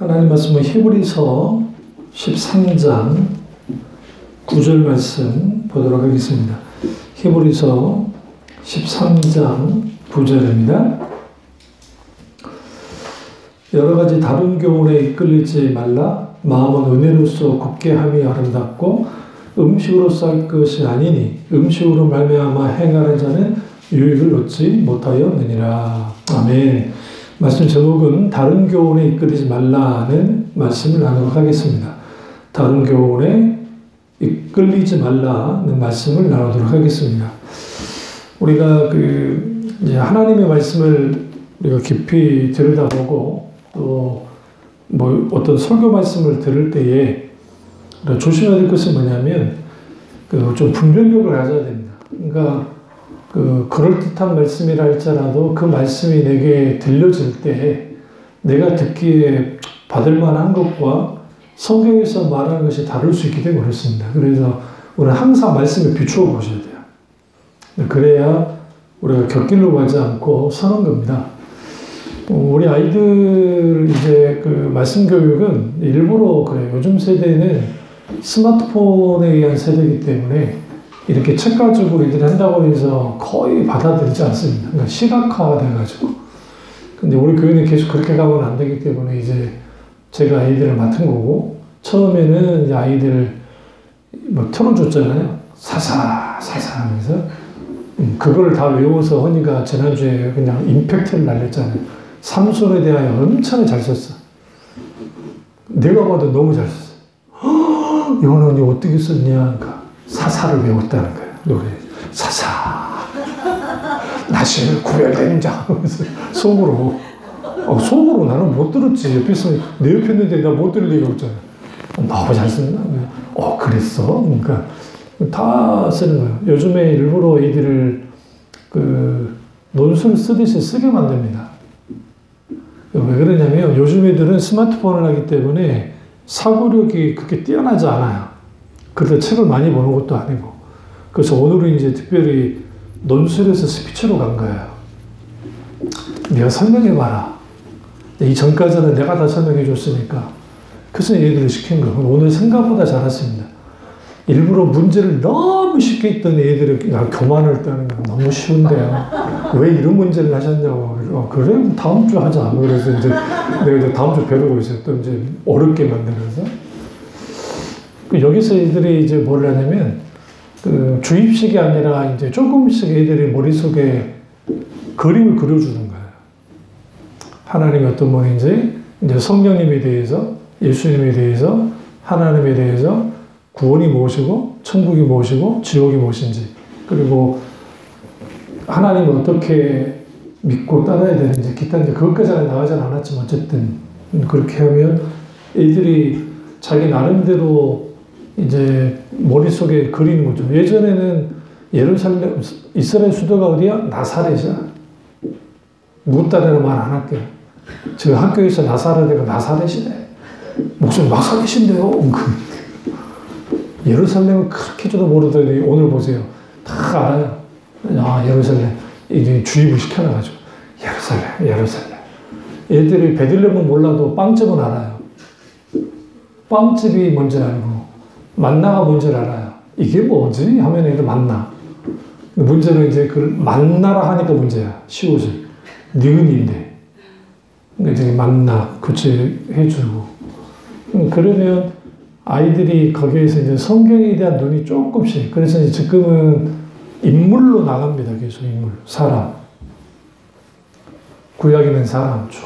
하나님 말씀은 히브리서 13장 9절 말씀 보도록 하겠습니다. 히브리서 13장 9절입니다. 여러 가지 다른 교훈에 이끌리지 말라. 마음은 은혜로서 굳게 함이 아름답고 음식으로서 할 것이 아니니 음식으로 말미암아 행하는 자는 유익을 얻지 못하였느니라. 아멘. 말씀 제목은 다른 교훈에 이끌리지 말라는 말씀을 나누도록 하겠습니다. 다른 교훈에 이끌리지 말라는 말씀을 나누도록 하겠습니다. 우리가 이제 하나님의 말씀을 우리가 깊이 들여다보고 또 뭐 어떤 설교 말씀을 들을 때에 조심해야 될 것은 뭐냐면 좀 분별력을 가져야 됩니다. 그러니까 그럴듯한 말씀이라 할지라도 그 말씀이 내게 들려질 때 내가 듣기에 받을 만한 것과 성경에서 말하는 것이 다를 수 있기 때문에 그렇습니다. 그래서 우리는 항상 말씀에 비추어 보셔야 돼요. 그래야 우리가 곁길로 가지 않고 서는 겁니다. 우리 아이들 이제 말씀 교육은 일부러 그래요. 요즘 세대는 스마트폰에 의한 세대이기 때문에 이렇게 책 가지고 이들이 한다고 해서 거의 받아들이지 않습니다. 그러니까 시각화가 돼가지고. 근데 우리 교회는 계속 그렇게 가면 안 되기 때문에 이제 제가 아이들을 맡은 거고, 처음에는 이제 아이들 뭐 틀어줬잖아요. 사사 하면서. 그걸 다 외워서 허니가 지난주에 그냥 임팩트를 날렸잖아요. 삼손에 대하여 엄청 잘 썼어. 내가 봐도 너무 잘 썼어. 이거는 어떻게 썼냐? 그러니까 사사를 외웠다는 거예요. 노래. 사사. 나시를 구별된 자. 속으로. 속으로 나는 못 들었지. 옆에 있으면 내 옆에 있는데 나 못 들을 리가 없잖아. 너무 잘 쓴다. 그랬어? 그러니까 다 쓰는 거예요. 요즘에 일부러 애들을 논술 쓰듯이 쓰게 만듭니다. 왜 그러냐면 요즘 애들은 스마트폰을 하기 때문에 사고력이 그렇게 뛰어나지 않아요. 그래서 책을 많이 보는 것도 아니고. 그래서 오늘은 이제 특별히 논술에서 스피치로 간 거예요. 네가 설명해봐라. 이 전까지는 내가 다 설명해 줬으니까. 그래서 얘들을 시킨 거예요. 오늘 생각보다 잘했습니다. 일부러 문제를 너무 쉽게 했던 애들이 교만을 떠는 거 너무 쉬운데요. 왜 이런 문제를 하셨냐고. 그래? 다음 주 하자. 그래서 이제 내가 이제 다음 주 벼르고 있어요. 또 이제 어렵게 만들어서. 여기서 애들이 이제 뭘 하냐면, 주입식이 아니라 이제 조금씩 애들이 머릿속에 그림을 그려주는 거예요. 하나님이 어떤 분인지, 이제 성령님에 대해서, 예수님에 대해서, 하나님에 대해서, 구원이 무엇이고, 천국이 무엇이고, 지옥이 무엇인지, 그리고 하나님을 어떻게 믿고 따라야 되는지, 기타 이제 그것까지는 나가지는 않았지만, 어쨌든, 그렇게 하면 애들이 자기 나름대로 이제 머릿속에 그리는 거죠. 예전에는 예루살렘, 이스라엘 수도가 어디야? 나사렛이야. 묻다래로 말 안 할게요. 저 학교에서 나사렛이가 나사렛이네. 목소리 나사렛인데요. 예루살렘을 그렇게 줘도 모르더니 오늘 보세요. 다 알아요. 예루살렘. 이제 주입을 시켜놔가지고. 예루살렘. 애들이 베들레헴은 몰라도 빵집은 알아요. 빵집이 뭔지 알고, 만나가 뭔지 알아요. 이게 뭐지? 하면 애들 만나. 문제는 이제 만나라 하니까 문제야. 쉬워지. 니은인데. 이제 만나, 교체해주고. 그러면 아이들이 거기에서 이제 성경에 대한 눈이 조금씩, 그래서 이제 지금은 인물로 나갑니다. 계속 인물. 사람. 구약에 있는 사람 쭉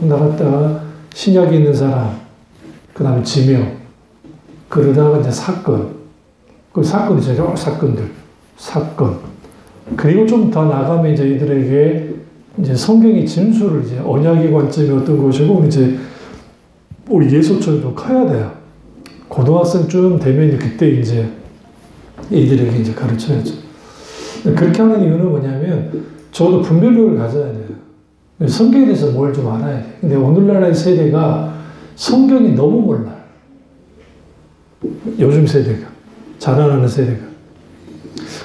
나갔다가 신약에 있는 사람, 그 다음에 지명, 그러다가 이제 사건. 그 사건이죠. 여러 사건들. 사건. 그리고 좀 더 나가면 이제 이들에게 이제 성경의 진수를 이제 언약의 관점이 어떤 것이고, 이제 우리 예수처럼 좀 커야 돼요. 고등학생쯤 되면 그때 이제 애들에게 이제 가르쳐야죠. 그렇게 하는 이유는 뭐냐면, 저도 분별력을 가져야 돼요. 성경에 대해서 뭘 좀 알아야 돼요. 근데 오늘날의 세대가 성경이 너무 몰라요. 요즘 세대가. 자라나는 세대가.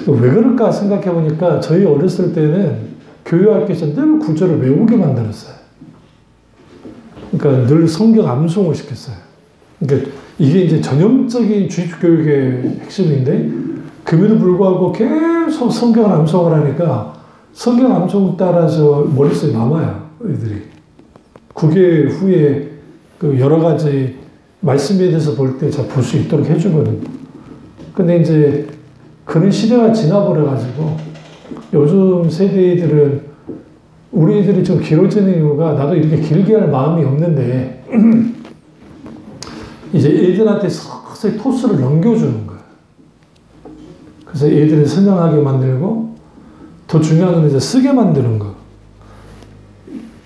왜 그럴까 생각해 보니까 저희 어렸을 때는 교회 학교에서 늘 구절을 외우게 만들었어요. 그러니까 늘 성경 암송을 시켰어요. 그러니까 이게 이제 전형적인 주입교육의 핵심인데, 그럼에도 불구하고 계속 성경을 암송을 하니까 성경 암송 따라서 머릿속에 남아요, 애들이. 그게 후에 그 여러 가지 말씀에 대해서 볼 때 잘 볼 수 있도록 해주거든요. 근데 이제 그런 시대가 지나버려가지고 요즘 세대들은 우리 애들이 좀 길어지는 이유가, 나도 이렇게 길게 할 마음이 없는데 이제 애들한테 서서히 토스를 넘겨주는 거예요. 그래서 애들을 선명하게 만들고, 더 중요한 건 이제 쓰게 만드는 거.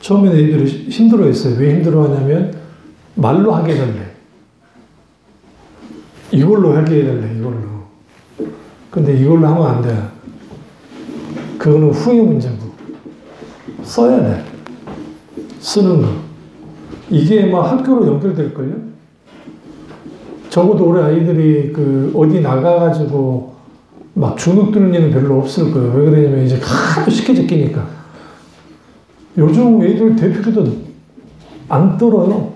처음에는 애들이 힘들어했어요. 왜 힘들어하냐면 말로 하게 해달래. 이걸로 하게 해달래, 이걸로. 근데 이걸로 하면 안 돼. 그거는 후의 문제고. 써야 돼. 쓰는 거. 이게 막 학교로 연결될걸요? 적어도 우리 아이들이 그 어디 나가가지고 막 주눅 드는 일은 별로 없을 거예요. 왜 그러냐면 이제 하도 쉽게 제끼니까. 요즘 애들 대표기도 안 떨어요.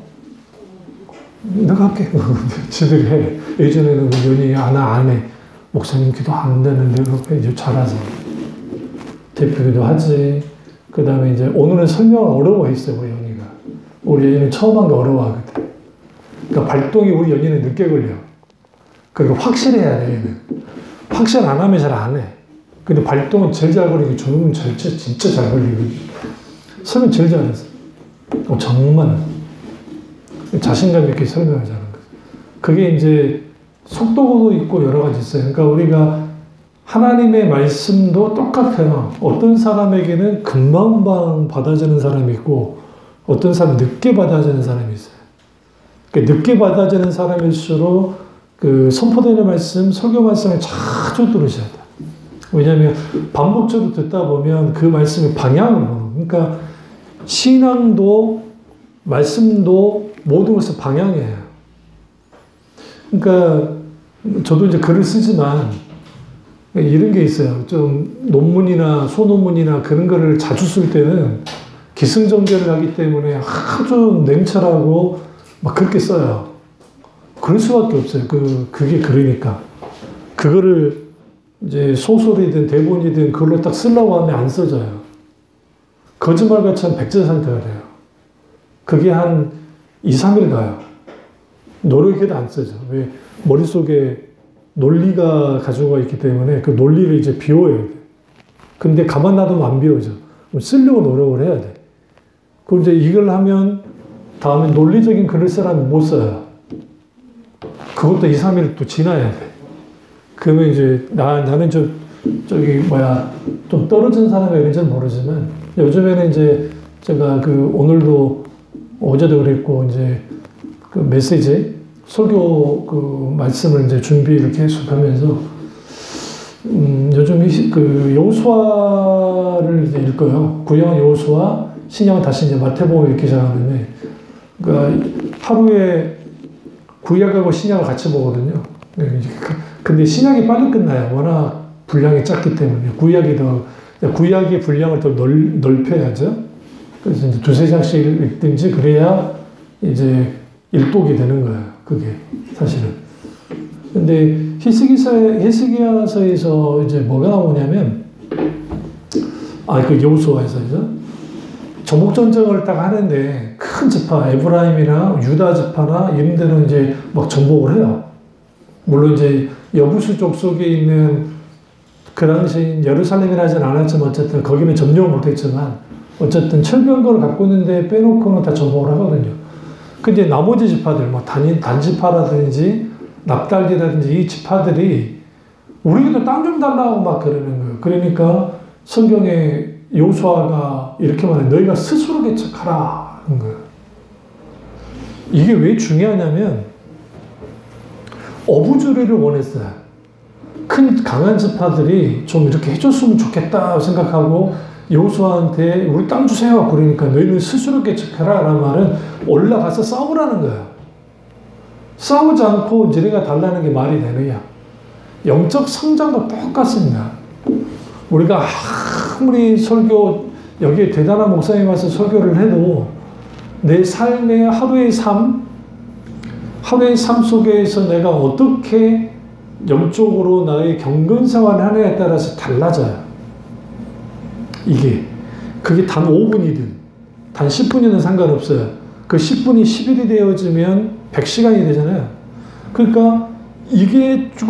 내가 할게. 지들이 해. 예전에는 연이 안 해. 목사님 기도 안 되는데, 이렇게 이제 잘하지. 대표기도 하지. 그 다음에 이제 오늘은 설명을 어려워했어요, 우리 연이가. 우리 연이는 처음 한 게 어려워하거든. 그러니까 발동이 우리 연이는 늦게 걸려. 그러니까 확실해야 돼, 얘는. 확실 안 하면 잘 안 해. 근데 발동은 제일 잘 걸리고, 저는 진짜 잘 걸리고. 설명 제일 잘했어. 정말. 자신감 있게 설명을 잘하는 거죠. 그게 이제 속도도 있고 여러 가지 있어요. 그러니까 우리가 하나님의 말씀도 똑같아요. 어떤 사람에게는 금방 받아지는 사람이 있고, 어떤 사람은 늦게 받아지는 사람이 있어요. 그러니까 늦게 받아지는 사람일수록 그 선포되는 말씀, 설교 말씀을 자주 들으셔야 돼요. 왜냐하면 반복적으로 듣다 보면 그 말씀의 방향을 보는. 그러니까 신앙도 말씀도 모든 것의 방향이에요. 그러니까 저도 이제 글을 쓰지만 이런 게 있어요. 좀 논문이나 소논문이나 그런 거를 자주 쓸 때는 기승전결을 하기 때문에 아주 냉철하고 막 그렇게 써요. 그럴 수밖에 없어요. 그게 그러니까. 그거를 이제 소설이든 대본이든 그걸로 딱 쓰려고 하면 안 써져요. 거짓말같이 한 백제상태가 돼요. 그게 한 2, 3일 가요. 노력해도 안 써져. 왜? 머릿속에 논리가 가지고 있기 때문에 그 논리를 이제 비워야 돼. 근데 가만 놔두면 안 비워져. 쓰려고 노력을 해야 돼. 그럼 이제 이걸 하면 다음에 논리적인 글을 쓰라면 못 써요. 그것도 2, 3일 또 지나야 돼. 그러면 이제 나는 좀 떨어진 사람이 이런지는 모르지만 요즘에는 이제 제가 오늘도 어제도 그랬고 이제 그 메시지 설교 그 말씀을 이제 준비를 계속 하면서 요즘 여호수아를 이제 읽어요. 구약은 여호수아, 신약은 다시 이제 마태복음을 읽기 시작하는데, 그러니까 하루에 구약하고 신약을 같이 보거든요. 근데 신약이 빨리 끝나요. 워낙 분량이 작기 때문에. 구약의 분량을 더 넓혀야죠. 그래서 이제 2-3장씩 읽든지 그래야 이제 일독이 되는 거예요. 그게 사실은. 근데 히스기야서에서 이제 뭐가 나오냐면, 그 여호수아에서죠. 정복전쟁을 딱 하는데 큰 지파, 에브라임이나 유다 지파나 이런 데는 이제 막 정복을 해요. 물론 이제 여부수 족속에 있는 그 당시 예루살렘이라 하진 않았지만 어쨌든 거기는 점령을 못했지만 어쨌든 철병거를 갖고 있는데 빼놓고는 다 정복을 하거든요. 근데 나머지 지파들, 뭐 단지파라든지 납달리라든지 이 지파들이 우리도 땅 좀 달라고 막 그러는 거예요. 그러니까 성경에 여호수아가 이렇게 말해, 너희가 스스로 개척하라 하는 거예요. 이게 왜 중요하냐면 어부주리를 원했어요. 큰 강한 지파들이 좀 이렇게 해줬으면 좋겠다 생각하고 여호수아한테 우리 땅 주세요. 그러니까 너희는 스스로 개척해라 라는 말은 올라가서 싸우라는 거예요. 싸우지 않고 너희가 달라는 게 말이 되느냐. 영적 성장도 똑같습니다. 우리가 아무리 여기에 대단한 목사님 와서 설교를 해도 내 삶의 하루의 삶 속에서 내가 어떻게 영적으로 나의 경건 생활을 하느냐에 따라서 달라져요. 그게 단 5분이든 단 10분이든 상관없어요. 그 10분이 10일이 되어지면 100시간이 되잖아요. 그러니까 이게 이제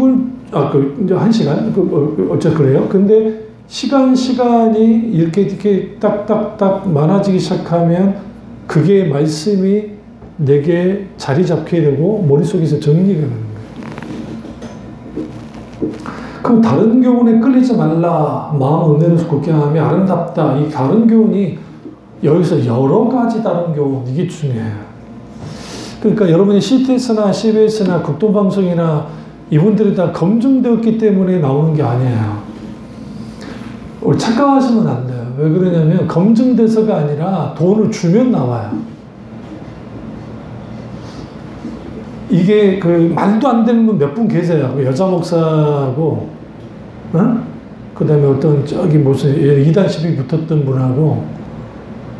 1시간? 어째 그래요? 근데 시간이 이렇게 딱딱딱 많아지기 시작하면 그게 말씀이 내게 자리 잡게 되고 머릿속에서 정리가 되는 거예요. 그럼 다른 교훈에 끌리지 말라. 마음 은혜로서 굳게 하며 아름답다. 이 다른 교훈이 여기서 여러 가지 다른 교훈, 이게 중요해요. 그러니까 여러분이 CTS나 CBS나 극동방송이나 이분들이 다 검증되었기 때문에 나오는 게 아니에요. 우리 착각하시면 안 돼요. 왜 그러냐면 검증돼서가 아니라 돈을 주면 나와요. 이게 그 말도 안 되는 분 몇 분 계세요. 그 여자 목사하고, 그 다음에 어떤 저기 무슨 이단 시비 붙었던 분하고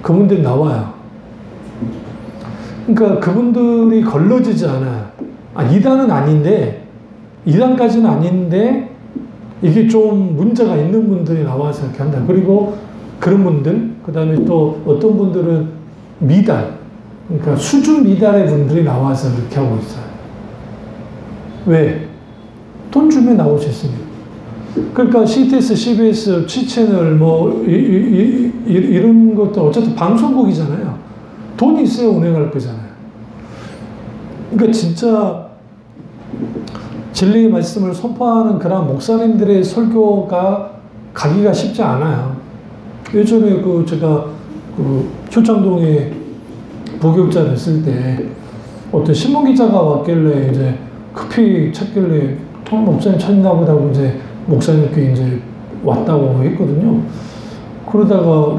그분들이 나와요. 그러니까 그분들이 걸러지지 않아요. 이단은 아닌데, 이단까지는 아닌데 이게 좀 문제가 있는 분들이 나와서 이렇게 한다. 그리고 그런 분들, 그 다음에 또 어떤 분들은 미달, 그러니까 수준 미달의 분들이 나와서 이렇게 하고 있어요. 왜? 돈 주면 나올 수 있으니까. 그러니까 CTS, CBS, G채널 이런 것도 어쨌든 방송국이잖아요. 돈이 있어야 운행할 거잖아요. 그러니까 진짜 진리의 말씀을 선포하는 그런 목사님들의 설교가 가기가 쉽지 않아요. 예전에 제가 효창동에 부교육자를 했을 때 어떤 신문기자가 왔길래 이제 급히 찾길래 목사님 찾나 보다고 이제 목사님께 이제 왔다고 했거든요. 그러다가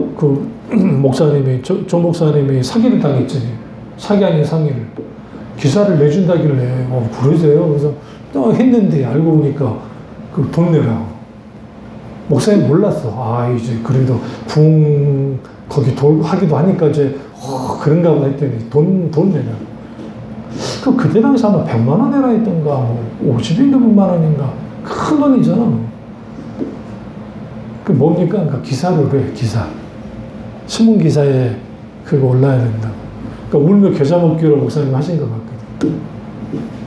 목사님이, 조 목사님이 사기를 당했지. 사기 아닌 상의를. 기사를 내준다길래, 그러세요? 그래서 또 했는데 알고 보니까 돈 내라고. 목사님 몰랐어. 이제 그래도 거기 하기도 하니까 이제, 그런가 보다 했더니 돈 내라고. 그때 당시 아마 100만 원 내라 했던가, 50인가 100만 원인가. 큰 돈이잖아. 뭡니까? 그러니까 기사를 해, 기사. 신문 기사에 그거 올라야 된다. 그러니까 울며 겨자 먹기로 목사님 하신 것 같거든.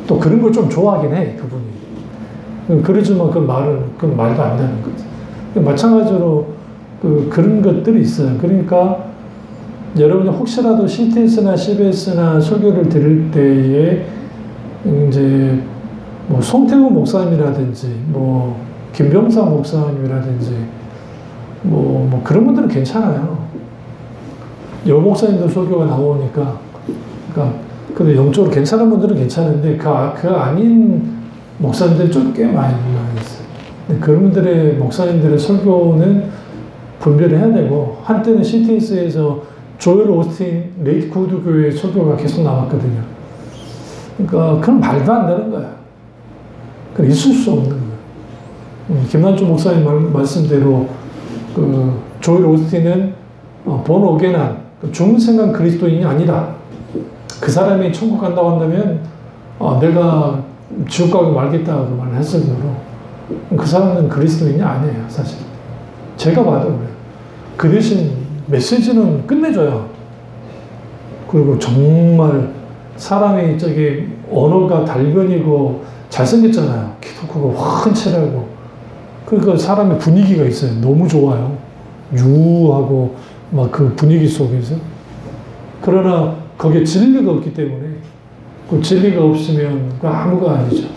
또 그런 걸 좀 좋아하긴 해, 그분이. 그러지만 그건 말도 안 되는 거지. 마찬가지로 그런 것들이 있어요. 그러니까 여러분이 혹시라도 CTS나 CBS나 설교를 들을 때에 이제 송태우 목사님이라든지 김병사 목사님이라든지 그런 분들은 괜찮아요. 여 목사님들 설교가 나오니까. 그러니까 근데 영적으로 괜찮은 분들은 괜찮은데 그 아닌 목사님들이 좀 꽤 많이 있어요. 그런 분들의 목사님들의 설교는 분별을 해야 되고, 한때는 CTS에서 조엘 오스틴 레이트 구드 교회 설교가 계속 나왔거든요. 그러니까 그건 말도 안 되는 거야. 그건 있을 수 없는 거야. 김난주 목사님 말씀대로 조엘 오스틴은 본 오게난 중생한 그리스도인이 아니다. 그 사람이 천국 간다고 한다면 내가 지옥 가고 말겠다고 말을 했을 정도로 그 사람은 그리스도인이 아니에요, 사실. 제가 봐도 그래요. 그 대신 메시지는 끝내줘요. 그리고 정말 사람이 언어가 달변이고 잘생겼잖아요. 키도 크고 확 체라고. 그러니까 사람의 분위기가 있어요. 너무 좋아요. 유하고 그 분위기 속에서. 그러나 거기에 진리가 없기 때문에 그 진리가 없으면 아무가 아니죠.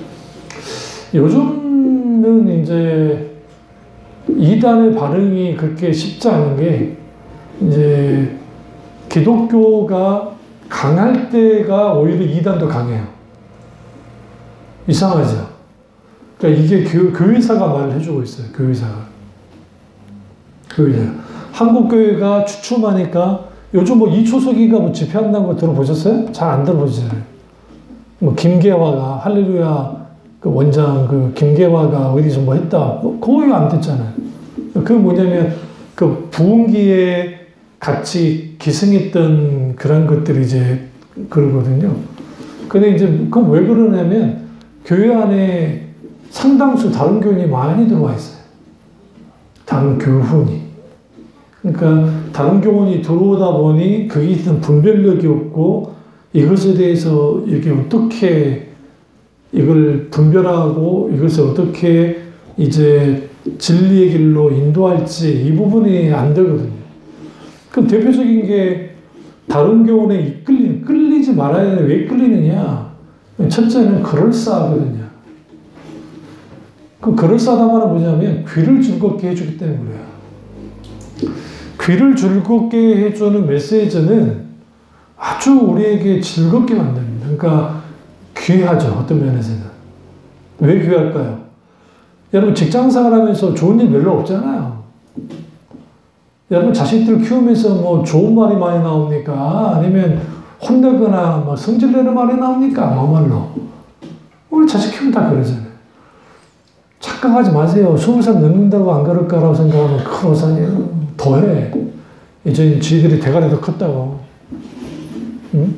요즘은 이제 이단의 반응이 그렇게 쉽지 않은 게 이제 기독교가 강할 때가 오히려 이단도 강해요. 이상하죠? 그러니까 이게 교회사가 말을 해주고 있어요. 교회사가. 한국교회가 주춤하니까 요즘 이초석이가 집회한다는 거 들어보셨어요? 잘 안 들어보시잖아요. 김계화가, 할렐루야 원장 김계화가 어디서 했다. 거의 안 됐잖아요. 그게 뭐냐면 부흥기에 같이 기승했던 그런 것들이 이제 그러거든요. 근데 이제 그럼 왜 그러냐면 교회 안에 상당수 다른 교인이 많이 들어와 있어요. 다른 교훈이. 그러니까 다른 교훈이 들어오다 보니 거기에 있는 분별력이 없고 이것에 대해서 이게 어떻게 이걸 분별하고 이것을 어떻게 이제 진리의 길로 인도할지 이 부분이 안 되거든요. 그럼 대표적인 게 다른 교훈에 끌리지 말아야 돼. 왜 끌리느냐? 첫째는 그럴싸하거든요. 그 그럴싸하다는 말은 뭐냐면 귀를 즐겁게 해주기 때문에 그래요. 귀를 즐겁게 해주는 메시지는 아주 우리에게 즐겁게 만듭니다. 그러니까 귀하죠. 어떤 면에서는. 왜 귀할까요? 여러분 직장생활 하면서 좋은 일 별로 없잖아요. 여러분 자식들 키우면서 뭐 좋은 말이 많이 나옵니까? 아니면 혼내거나 뭐 성질내는 말이 나옵니까? 뭐말로. 우리 자식 키우면 다 그러잖아요. 착각하지 마세요. 20살 넘는다고 안 그럴까라고 생각하면 큰 오산이에요. 더해. 이제 지들이 대가리 더 컸다고. 응?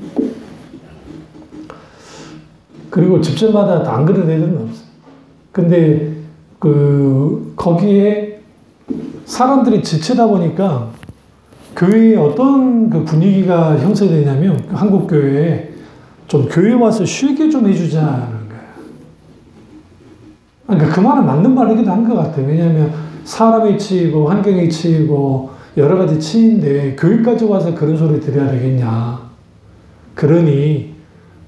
그리고 집집마다 다 안 그런 애들은 없어요. 근데 거기에 사람들이 지치다 보니까 교회에 어떤 그 분위기가 형성되냐면 한국 교회에 좀 교회 와서 쉬게 좀 해주자는 거예요. 그러니까 그 말은 맞는 말이기도 한 것 같아요. 왜냐하면 사람이 치이고 환경이 치이고 여러 가지 치인데 교회까지 와서 그런 소리 들어야 되겠냐. 그러니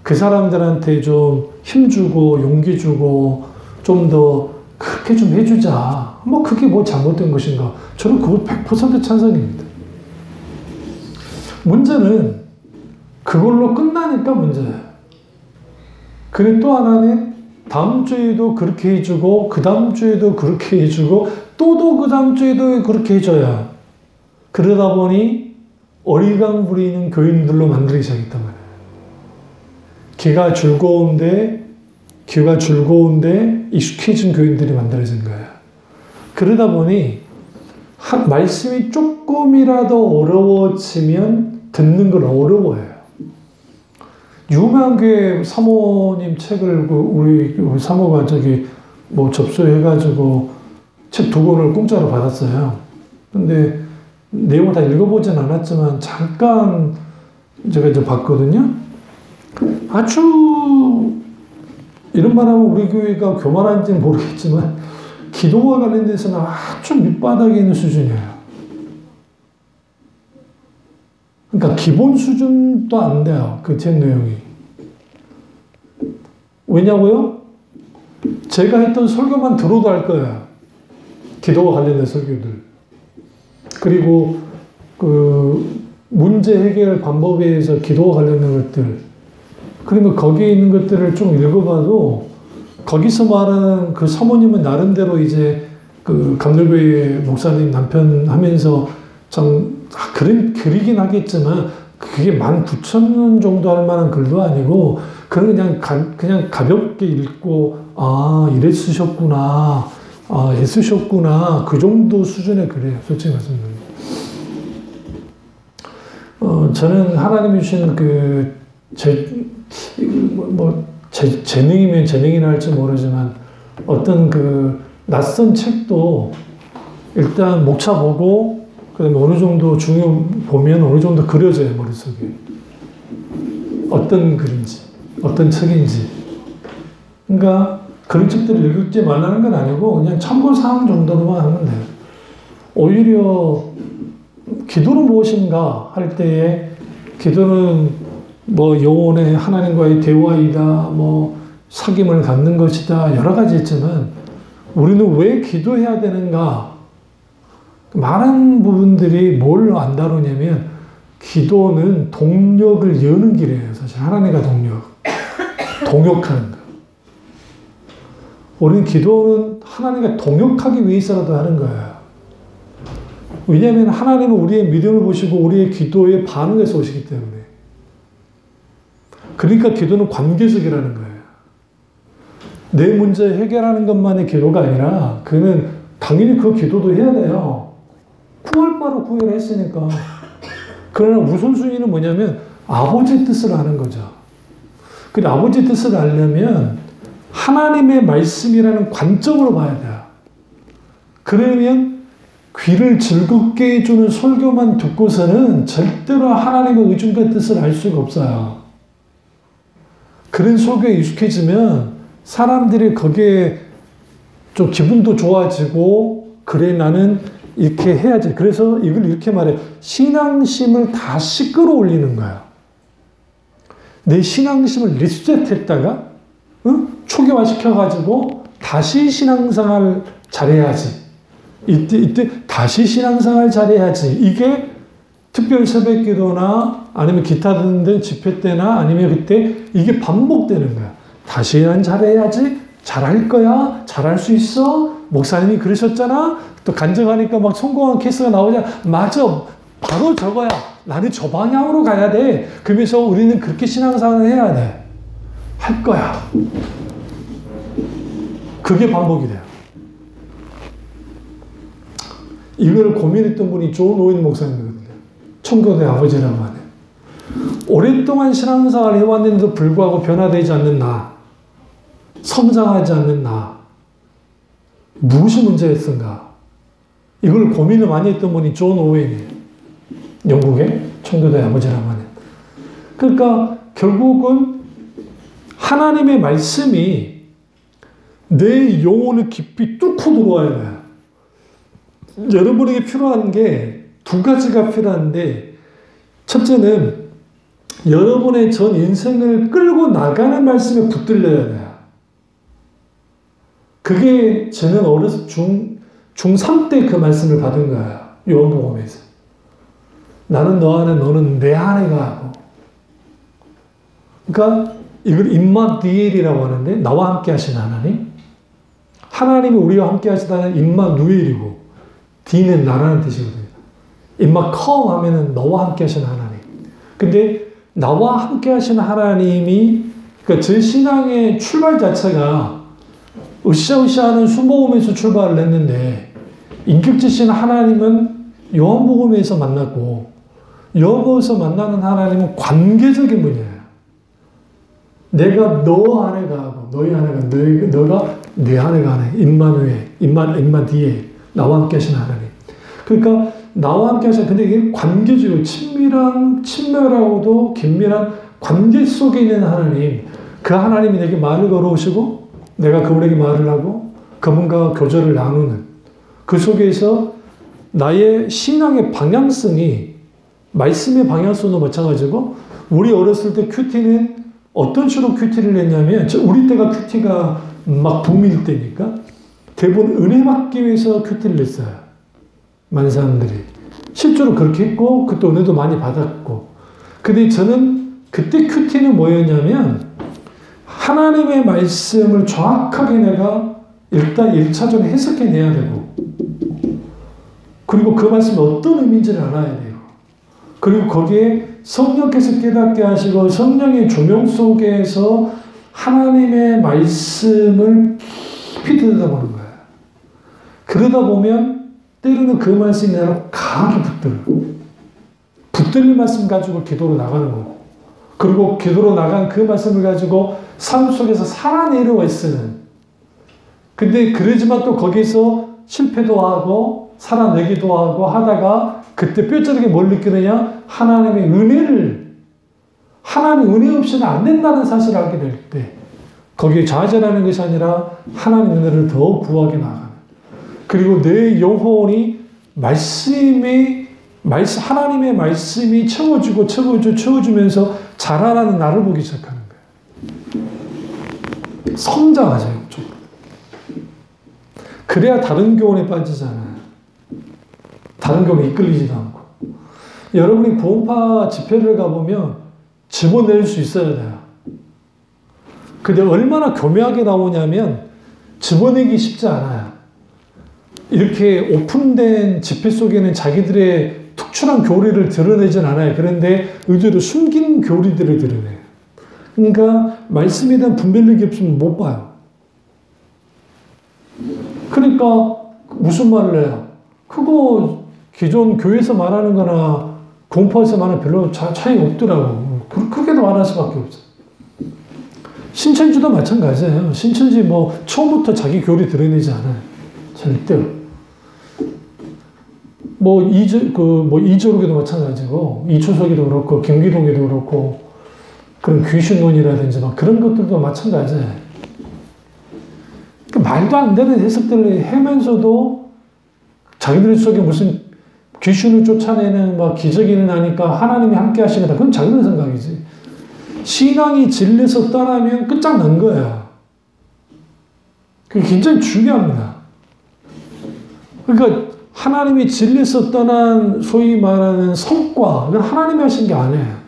그 사람들한테 좀 힘주고 용기 주고 좀 더 그렇게 좀 해주자. 뭐 그게 뭐 잘못된 것인가. 저는 그거 100% 찬성입니다. 문제는 그걸로 끝나니까 문제예요. 그리고 또 하나는 다음 주에도 그렇게 해주고 그 다음 주에도 그렇게 해주고 또도 그 다음 주에도 그렇게 해줘야 그러다 보니 어리광 부리는 교인들로 만들기 시작했단 말이에요. 귀가 즐거운데 익숙해진 교인들이 만들어진 거예요. 그러다 보니 말씀이 조금이라도 어려워지면 듣는 걸 어려워해요. 유명한 교회 사모님 책을 우리 사모가 뭐 접수해가지고 책 2권을 공짜로 받았어요. 근데 내용을 다 읽어보진 않았지만 잠깐 제가 이제 봤거든요. 아주 이런 말하면 우리 교회가 교만한지는 모르겠지만 기도와 관련돼서는 아주 밑바닥에 있는 수준이에요. 그러니까 기본 수준도 안 돼요. 그 책 내용이. 왜냐고요? 제가 했던 설교만 들어도 알 거예요. 기도와 관련된 설교들. 그리고 그 문제 해결 방법에 대해서 기도와 관련된 것들. 그러면 거기에 있는 것들을 좀 읽어봐도 거기서 말하는 그 사모님은 나름대로 이제 그 감돌교회 목사님 남편 하면서 참 그리긴 하겠지만 그게 19,000원 정도 할 만한 글도 아니고 그냥 가볍게 읽고 이랬으셨구나 애쓰셨구나 그 정도 수준의 글이에요. 솔직히 말씀드리면. 저는 하나님이 주신 재능이면 재능이라 할지 모르지만 어떤 그 낯선 책도 일단 목차 보고 그다음에 어느 정도 보면 어느 정도 그려져요, 머릿속에. 어떤 글인지, 어떤 책인지. 그러니까 그런 책들을 읽지 말라는 건 아니고 그냥 참고사항 정도로만 하면 돼요. 오히려 기도는 무엇인가 할 때에 기도는 뭐 영혼의 하나님과의 대화이다, 뭐 사귐을 갖는 것이다, 여러 가지 있지만 우리는 왜 기도해야 되는가? 많은 부분들이 뭘 안 다루냐면 기도는 동력을 여는 길이에요. 사실 하나님과 동역하는 거. 우리는 기도는 하나님과 동역하기 위해서라도 하는 거예요. 왜냐하면 하나님은 우리의 믿음을 보시고 우리의 기도에 반응해서 오시기 때문에. 그러니까 기도는 관계적이라는 거예요. 내 문제 해결하는 것만의 기도가 아니라 그는 당연히 그 기도도 해야 돼요. 구할 바로 구해를 했으니까. 그러나 우선순위는 뭐냐면 아버지의 뜻을 아는 거죠. 근데 아버지의 뜻을 알려면 하나님의 말씀이라는 관점으로 봐야 돼요. 그러면 귀를 즐겁게 해주는 설교만 듣고서는 절대로 하나님의 의중과 뜻을 알 수가 없어요. 그런 설교에 익숙해지면 사람들이 거기에 좀 기분도 좋아지고, 그래 나는 이렇게 해야지. 그래서 이걸 이렇게 말해요. 신앙심을 다시 끌어올리는 거야. 내 신앙심을 리셋했다가 초기화시켜가지고 다시 신앙생활 잘해야지. 이때 다시 신앙생활 잘해야지. 이게 특별 새벽기도나 아니면 기타 듣는 집회 때나 아니면 그때 이게 반복되는 거야. 다시 난 잘해야지. 잘할 거야. 잘할 수 있어. 목사님이 그러셨잖아. 또 간증하니까 막 성공한 케이스가 나오잖아. 맞아. 바로 저거야. 나는 저 방향으로 가야 돼. 그러면서 우리는 그렇게 신앙생활을 해야 돼. 할 거야. 그게 반복이 돼요. 이걸 고민했던 분이 존 오웬 목사님이거든요. 청교도의 아버지라고 하네요. 오랫동안 신앙생활을 해왔는데도 불구하고 변화되지 않는 나, 성장하지 않는 나, 무엇이 문제였던가? 이걸 고민을 많이 했던 분이 존 오웬이에요. 영국의 청교도의 아버지라고 하네요. 그러니까 결국은 하나님의 말씀이 내 영혼을 깊이 뚫고 들어와야 돼요. 여러분에게 필요한 게 두 가지가 필요한데, 첫째는 여러분의 전 인생을 끌고 나가는 말씀에 붙들려야 돼요. 그게 저는 어렸을 중3 때 그 말씀을 받은 거예요. 요한복음에서. 나는 너 안에, 너는 내 안에 가고. 그러니까 이걸 임마누엘이라고 하는데, 나와 함께 하신 하나님. 하나님이 우리와 함께 하시다는 임마누엘이고, D는 나라는 뜻이거든요. 임마컴 하면은 너와 함께 하신 하나님. 근데 나와 함께 하신 하나님이, 그러니까 제 신앙의 출발 자체가 으쌰으쌰하는 수모음에서 출발을 했는데, 인격지신 하나님은 요한복음에서 만났고, 요한복음에서 만나는 하나님은 관계적인 분이에요. 내가 너 안에 가고, 너희 안에 가고, 너가 내 안에 가네. 임마누엘, 임마디에, 나와 함께 하신 하나님. 그러니까 나와 함께 하신, 근데 이게 관계적이고 친밀하고도 긴밀한 관계 속에 있는 하나님. 그 하나님이 내게 말을 걸어오시고 내가 그분에게 말을 하고 그분과 교제를 나누는, 그 속에서 나의 신앙의 방향성이 말씀의 방향성도 마찬가지고, 우리 어렸을 때 큐티는 어떤 식으로 큐티를 했냐면, 우리 때가 큐티가 막 붐일 때니까 대부분 은혜 받기 위해서 큐티를 했어요. 많은 사람들이. 실제로 그렇게 했고, 그때 은혜도 많이 받았고. 근데 저는 그때 큐티는 뭐였냐면, 하나님의 말씀을 정확하게 내가 일단 1차적으로 해석해내야 되고, 그리고 그 말씀이 어떤 의미인지를 알아야 돼요. 그리고 거기에 성령께서 깨닫게 하시고, 성령의 조명 속에서 하나님의 말씀을 깊이 들여다보는 거예요. 그러다 보면 때로는 그 말씀이 나를 강하게 붙들린 말씀 가지고 기도로 나가는 거고, 그리고 기도로 나간 그 말씀을 가지고 삶 속에서 살아내려고 애쓰는. 근데 그러지만 또 거기서 실패도 하고 살아내기도 하고 하다가, 그때 뼈저리게 뭘 느끼느냐? 하나님의 은혜를, 하나님 은혜 없이는 안 된다는 사실을 알게 될 때, 거기에 좌절하는 것이 아니라 하나님 은혜를 더 구하게 나가는. 그리고 내 영혼이 하나님의 말씀이 채워주면서 자라나는 나를 보기 시작하는 거예요. 성장하죠, 영적으로. 그래야 다른 교훈에 빠지잖아요. 다른 교훈에 이끌리지도 않고. 여러분이 구원파 집회를 가보면 집어낼 수 있어야 돼요. 근데 얼마나 교묘하게 나오냐면 집어내기 쉽지 않아요. 이렇게 오픈된 집회 속에는 자기들의 특출한 교리를 드러내진 않아요. 그런데 의도로 숨긴 교리들을 드러내요. 그러니까 말씀에 대한 분별력이 없으면 못 봐요. 그러니까 무슨 말을 해요? 그거 기존 교회에서 말하는 거나 공포에서만은 별로 차이가 없더라고. 그렇게도 말할 수밖에 없어. 신천지도 마찬가지예요. 신천지 뭐 처음부터 자기 교리 드러내지 않아요. 절대로. 뭐 이조록에도 마찬가지고, 이초석에도 그렇고, 김기동에도 그렇고, 그런 귀신론이라든지 막 그런 것들도 마찬가지예요. 그러니까 말도 안 되는 해석들을 하면서도 자기들 속에 무슨 귀신을 쫓아내는 막 기적이 일어나니까 하나님이 함께 하시겠다. 그건 자기들 생각이지. 신앙이 진리에서 떠나면 끝장난 거야. 그게 굉장히 중요합니다. 그러니까 하나님이 진리에서 떠난 소위 말하는 성과, 그건 하나님이 하신 게 아니에요.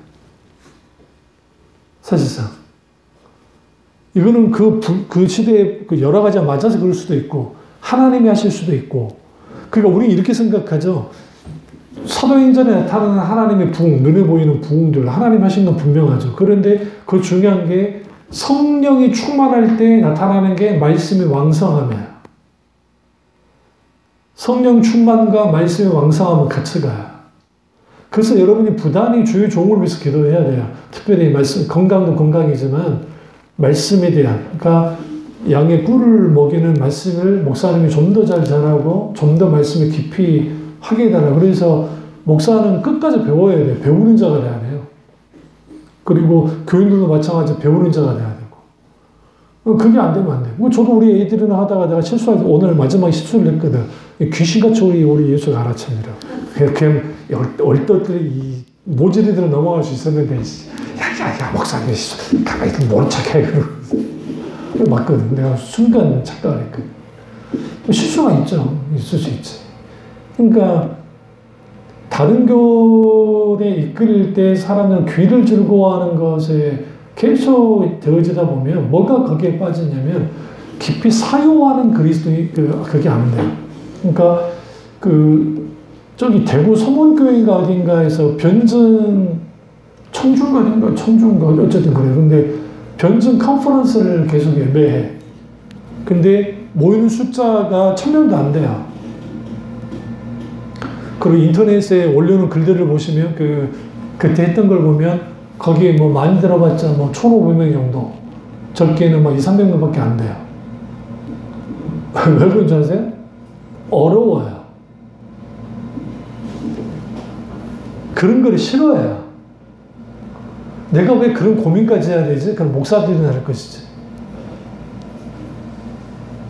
사실상. 이거는 그 시대에 여러 가지가 맞아서 그럴 수도 있고, 하나님이 하실 수도 있고. 그러니까 우리 이렇게 생각하죠. 사도행전에 나타나는 하나님의 부흥, 눈에 보이는 부흥들, 하나님 하신 건 분명하죠. 그런데 그 중요한 게 성령이 충만할 때 나타나는 게 말씀의 왕성함이에요. 성령 충만과 말씀의 왕성함은 같이 가요. 그래서 여러분이 부단히 주의 종을 위해서 기도해야 돼요. 특별히 말씀, 건강도 건강이지만 말씀에 대한, 그러니까 양의 꿀을 먹이는 말씀을 목사님이 좀 더 잘 전하고 좀 더 말씀을 깊이 하게 해달라. 그래서 목사는 끝까지 배워야 돼요. 배우는 자가 돼야 돼요. 그리고 교인들도 마찬가지로 배우는 자가 돼야 되고. 그게 안 되면 안 돼요. 저도 우리 애들이나 하다가 내가 실수할 오늘 마지막에 실수를 했거든. 귀신같이 우리 예수가 알아챕니다. 그냥 얼떨떨 이 모질이들은 넘어갈 수 있었는데, 야, 목사님, 가만히 있으면 모른 척 해. 맞거든. 내가 순간 착각을 했거든. 실수가 있죠. 있을 수 있지. 그러니까, 다른 교에 이끌릴 때 사람은 귀를 즐거워하는 것에 계속 되어지다 보면 뭐가 거기에 빠지냐면 깊이 사유하는 그리스도의 그게 안 돼요. 그러니까, 저기 대구 서문교회인가 어딘가에서 청중가 어쨌든 그래요. 근데 변증 컨퍼런스를 계속 예배해. 근데 모이는 숫자가 1000명도 안 돼요. 그리고 인터넷에 올려놓은 글들을 보시면 그때 했던 걸 보면 거기에 뭐 많이 들어봤자 뭐 1500명 정도. 적게는 막 200~300명밖에 안 돼요. 왜 그런지 아세요? 어려워요. 그런 걸 싫어해요. 내가 왜 그런 고민까지 해야 되지? 그럼 목사들이나 할 것이지.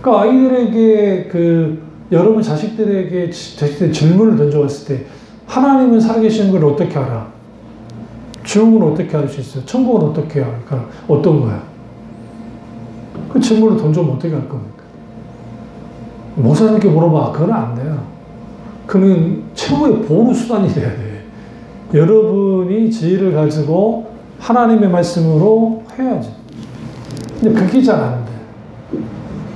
그러니까 아이들에게 여러분 자식들에게 질문을 던져봤을 때 하나님은 살아계시는 걸 어떻게 알아? 지옥은 어떻게 알 수 있어요? 천국은 어떻게 알아? 그러니까 어떤 거야? 그 질문을 던져보면 어떻게 할 겁니까? 목사님께 물어봐. 그건 안 돼요. 그는 최고의 보루 수단이 돼야 돼. 여러분이 지혜를 가지고 하나님의 말씀으로 해야지. 근데 그게 잘 안 돼.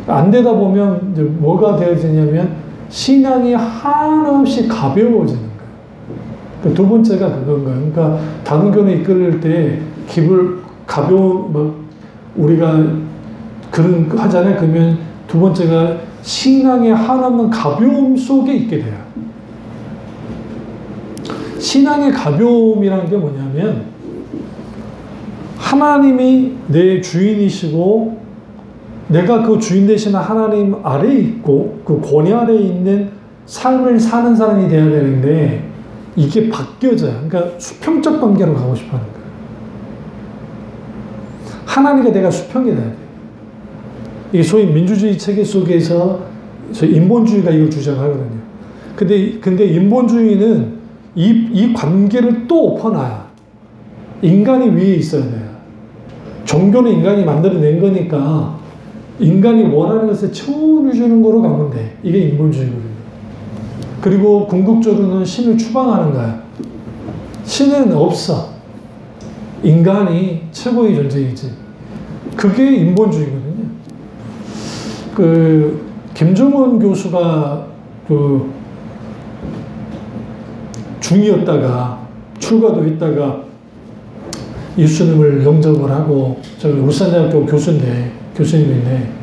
안 되다 보면 이제 뭐가 되어지냐면 신앙이 한없이 가벼워지는 거예요. 두 번째가 그건 거예요. 그러니까 다른교회 이끌릴 때 우리가 그런 하잖아요. 그러면 두 번째가 신앙의 한없는 가벼움 속에 있게 돼요. 신앙의 가벼움이라는 게 뭐냐면 하나님이 내 주인이시고 내가 그 주인 되시는 하나님 아래에 있고 그 권위 아래에 있는 삶을 사는 사람이 돼야 되는데 이게 바뀌어져요. 그러니까 수평적 관계로 가고 싶어 하는 거예요. 하나님과 내가 수평이 돼야 돼요. 이게 소위 민주주의 체계 속에서 인본주의가 이걸 주장하거든요. 근데 인본주의는 이 관계를 또 엎어놔요. 인간이 위에 있어야 돼요. 종교는 인간이 만들어낸 거니까 인간이 원하는 것을 채워주는 거로 가면 돼. 이게 인본주의거든요. 그리고 궁극적으로는 신을 추방하는 거야. 신은 없어. 인간이 최고의 존재이지. 그게 인본주의거든요. 김정은 교수가 중이었다가 출가도 했다가 예수님을 영접을 하고 울산대학교 교수님인데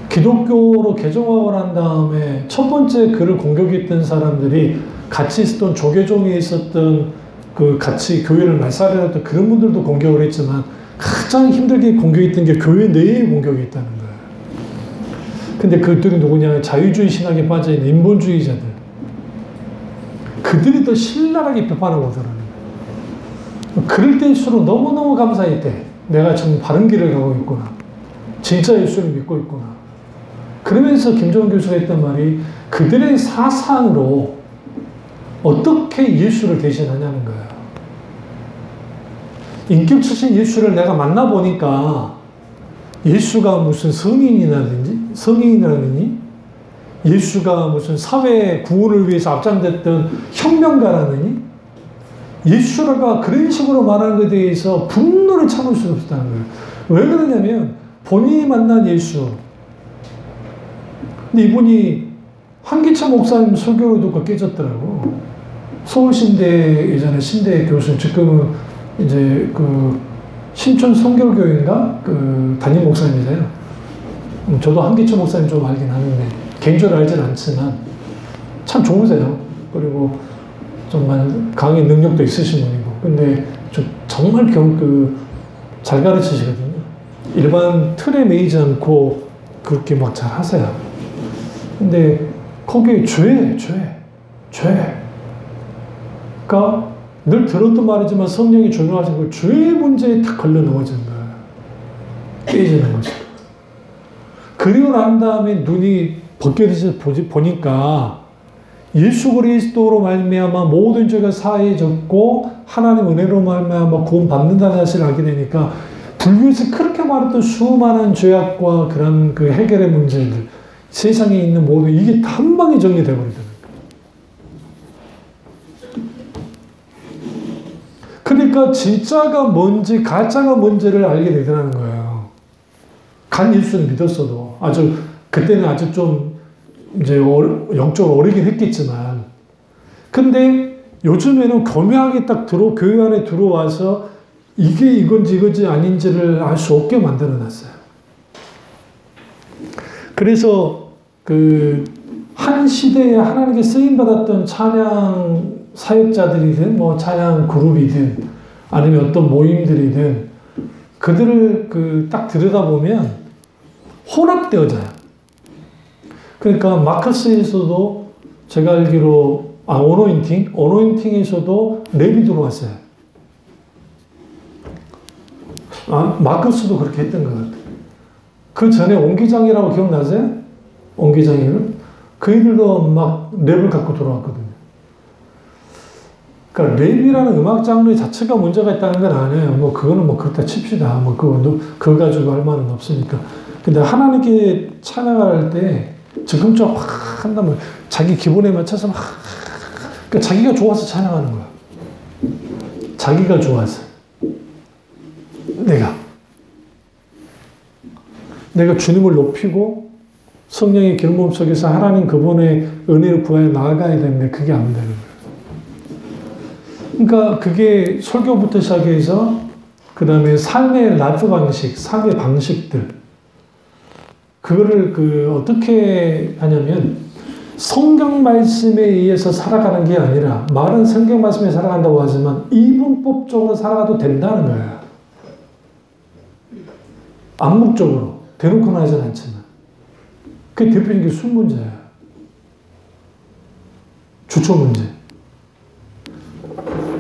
기독교로 개종하고 난 다음에 첫 번째 그를 공격했던 사람들이 같이 있었던 조계종에 있었던 그 같이 교회를 말살해놨던 그런 분들도 공격을 했지만 가장 힘들게 공격했던 게 교회 내에 공격이 있다는 거예요. 근데 그들이 누구냐? 자유주의 신학에 빠져있는 인본주의자들. 그들이 더 신랄하게 비판하고 오더라는 거예요. 그럴 때일수록 너무너무 감사했대. 내가 정말 바른 길을 가고 있구나. 진짜 예수를 믿고 있구나. 그러면서 김정은 교수가 했던 말이 그들의 사상으로 어떻게 예수를 대신하냐는 거예요. 인격체신 예수를 내가 만나보니까 예수가 무슨 성인이라느니 예수가 무슨 사회 구원을 위해서 앞장됐던 혁명가라느니 예수가 그런 식으로 말하는 것에 대해서 분노를 참을 수 없었다는 거예요. 왜 그러냐면 본인이 만난 예수. 근데 이분이 한기찬 목사님 설교로 듣고 깨졌더라고. 서울신대 예전에 신대 교수, 지금은 이제 그 신촌 성결교회인가 그 담임 목사님이세요. 저도 한기찬 목사님 좀 알긴 하는데 개인적으로 알지는 않지만 참 좋으세요. 그리고 정말 강의 능력도 있으신 분이고, 근데 정말 잘 가르치시거든요. 일반 틀에 매이지 않고 그렇게 막 잘 하세요. 근데 거기에 그러니까 늘 들었던 말이지만 성령이 중요하신 걸 죄의 문제에 딱 걸려 넘어진 거예요. 깨지는 거죠. 그리고 난 다음에 눈이 벗겨져서 보니까 예수 그리스도로 말미암아 모든 죄가 사해졌고 하나님 은혜로 말미암아 구원 받는다는 사실을 알게 되니까 불교에서 그렇게 말했던 수많은 죄악과 그런 그 해결의 문제들, 세상에 있는 모든 이게 한 방에 정리되어 버리더라고요. 그러니까 진짜가 뭔지 가짜가 뭔지를 알게 되더라는 거예요. 간 예수를 믿었어도 그때는 아주 좀 이제 영적으로 어리긴 했겠지만, 근데 요즘에는 교묘하게 딱 교회 안에 들어와서 이게 이건지 아닌지를 알 수 없게 만들어 놨어요. 그래서 한 시대에 하나님께 쓰임받았던 찬양 사역자들이든 뭐 찬양 그룹이든 아니면 어떤 모임들이든 그들을 딱 들여다보면 혼합되어져요. 그러니까 마커스에서도 제가 알기로 어노인팅에서도 랩이 들어왔어요. 마커스도 그렇게 했던 것 같아요. 그 전에 옹기장이라고 기억나세요? 옹기장이는? 그이들도 막 랩을 갖고 들어왔거든요. 그러니까 랩이라는 음악 장르 자체가 문제가 있다는 건 아니에요. 그거는 그렇다 칩시다. 그거 가지고 할 말은 없으니까. 근데 하나님께 찬양할 때 적극적으로 확 한다면 자기 기분에 맞춰서 그러니까 자기가 좋아서 찬양하는 거야. 자기가 좋아서. 내가 주님을 높이고 성령의 길몸 속에서 하나님 그분의 은혜를 구하여 나아가야 되는데 그게 안 되는 거예요. 그러니까 그게 설교부터 시작해서 그 다음에 삶의 라이프 방식, 삶의 방식들 그거를 어떻게 하냐면 성경 말씀에 의해서 살아가는 게 아니라 말은 성경 말씀에 살아간다고 하지만 이분법적으로 살아가도 된다는 거예요. 암묵적으로 대놓고는 하진 않지만 그게 대표적인 게 술 문제예요. 주초 문제.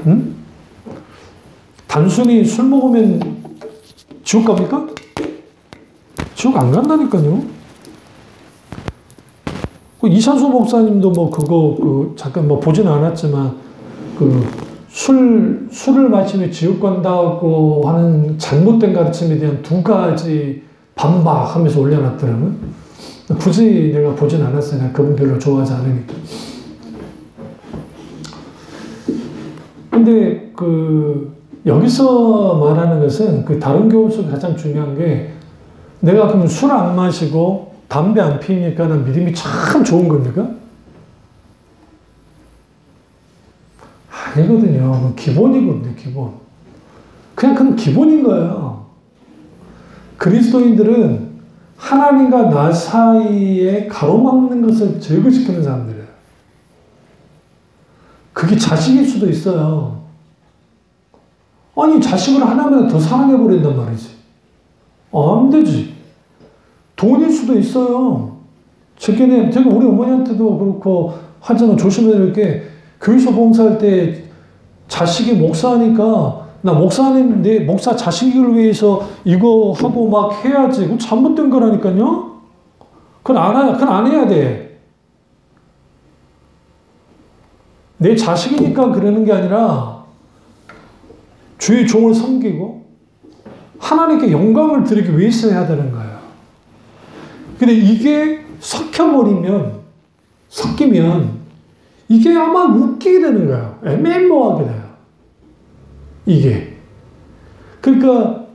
응? 단순히 술 먹으면 지옥 갑니까? 지옥 안 간다니까요. 이찬수 목사님도 잠깐 보진 않았지만 술을 마시면 지옥 간다고 하는 잘못된 가르침에 대한 2가지 반박하면서 올려놨더라고요. 굳이 내가 보진 않았어요. 내가 그분 별로 좋아하지 않으니까. 근데 여기서 말하는 것은 다른 교훈 속에 가장 중요한 게 내가 그러면 술 안 마시고 담배 안 피우니까 난 믿음이 참 좋은 겁니까? 아니거든요. 기본이거든요, 기본. 그건 기본인 거예요. 그리스도인들은 하나님과 나 사이에 가로막는 것을 제거시키는 사람들이에요. 그게 자식일 수도 있어요. 아니, 자식을 하나면 더 사랑해버린단 말이지. 안 되지. 돈일 수도 있어요. 제가 우리 어머니한테도 그렇고 하지만 조심해야 될 게, 교회에서 봉사할 때 자식이 목사하니까, 나 목사님, 내 목사 자식을 위해서 이거 하고 막 해야지. 그거 잘못된 거라니까요? 그건 안 해야 돼. 내 자식이니까 그러는 게 아니라, 주의 종을 섬기고, 하나님께 영광을 드리기 위해서 해야 되는 거예요. 근데 이게 섞이면, 이게 아마 웃기게 되는 거예요. 애매모호하게 돼요. 이게. 그러니까,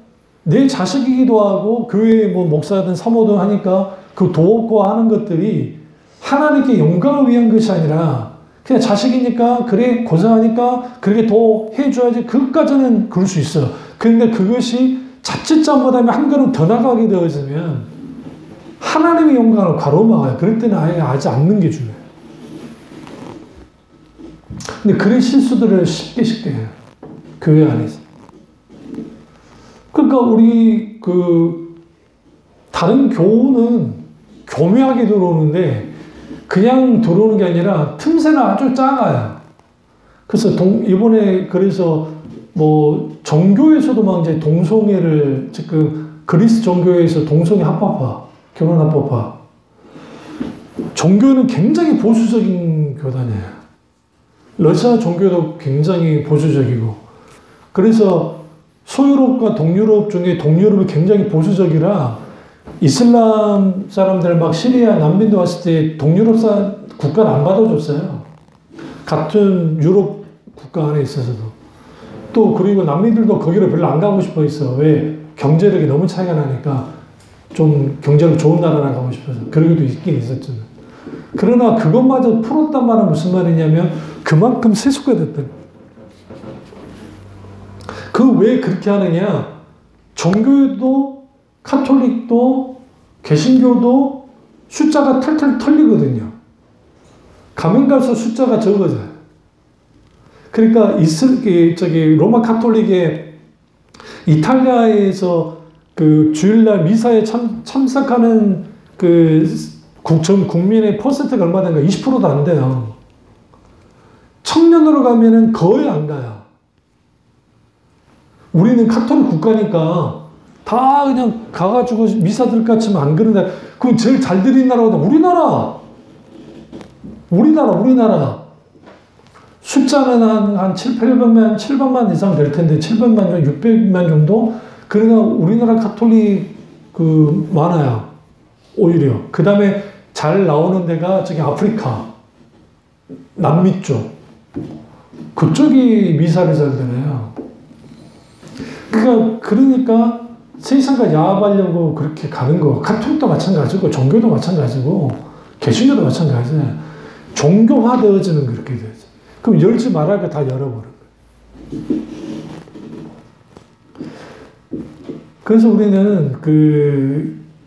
내 자식이기도 하고, 교회 뭐 목사든 사모든 하니까, 그 돕고 하는 것들이 하나님께 영광을 위한 것이 아니라, 그냥 자식이니까, 그래, 고생하니까, 그렇게 더 해줘야지. 그것까지는 그럴 수 있어요. 그런데 그것이 자칫 잘못하면 한 걸음 더 나가게 되어지면, 하나님의 영광을 가로막아요. 그럴 때는 아예 하지 않는 게 중요해요. 근데 그런 실수들을 쉽게 해요. 교회 안에서. 그러니까 우리 다른 교우는 교묘하게 들어오는데 그냥 들어오는 게 아니라 틈새는 아주 작아요. 그래서 이번에 그래서 뭐 정교에서도 막 이제 동성애를 지금 그리스 정교회에서 동성애 합법화, 결혼 합법화. 정교는 굉장히 보수적인 교단이에요. 러시아 종교도 굉장히 보수적이고, 그래서 소유럽과 동유럽 중에 동유럽이 굉장히 보수적이라 이슬람 사람들 막 시리아 난민도 왔을 때 동유럽 국가는 안 받아줬어요. 같은 유럽 국가 안에 있어서도. 또 그리고 난민들도 거기를 별로 안 가고 싶어 있어. 왜? 경제력이 너무 차이가 나니까 좀 경제력 좋은 나라나 가고 싶어서. 그러기도 있긴 있었잖아요. 그러나 그것마저 풀었단 말은 무슨 말이냐면 그만큼 세수가 됐다. 그 왜 그렇게 하느냐? 종교도 카톨릭도 개신교도 숫자가 털털 털리거든요. 가면 갈수록 숫자가 적어져요. 그러니까 로마 카톨릭의 이탈리아에서 그 주일날 미사에 참석하는 전 국민의 퍼센트가 얼마 된가? 20%도 안 돼요. 청년으로 가면은 거의 안 가요. 우리는 카톨릭 국가니까 다 그냥 가가지고 미사 들까 치면 안 그런데, 그럼 제일 잘 드리는 나라가 우리나라. 숫자는 한 700만 이상 될 텐데, 700만, 600만 정도? 그러니까 우리나라 카톨릭 많아요. 오히려. 그 다음에 잘 나오는 데가 저기 아프리카, 남미 쪽. 그쪽이 미사를 잘 드네요. 그러니까 세상과 야합하려고 그렇게 가는 거. 카톨릭도 마찬가지고, 종교도 마찬가지고, 개신교도 마찬가지예요. 종교화되어지는 그렇게 되죠. 그럼 열지 말아야 다 열어버린 거예요. 그래서 우리는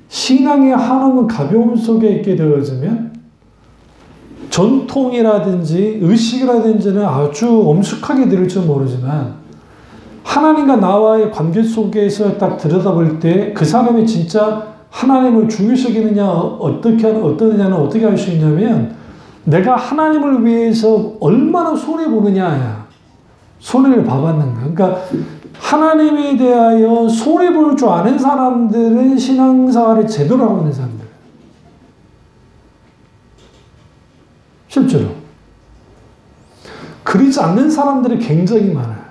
신앙의 한없는 가벼움 속에 있게 되어지면 전통이라든지 의식이라든지는 아주 엄숙하게 들을지 모르지만 하나님과 나와의 관계 속에서 딱 들여다볼 때 그 사람이 진짜 하나님을 중요시하느냐 어떠느냐는 어떻게 알 수 있냐면 내가 하나님을 위해서 얼마나 손해보느냐야. 손해를 봐받는 거야. 그러니까 하나님에 대하여 손해볼 줄 아는 사람들은 신앙생활을 제대로 하고 있는 사람들. 실제로. 그러지 않는 사람들이 굉장히 많아요.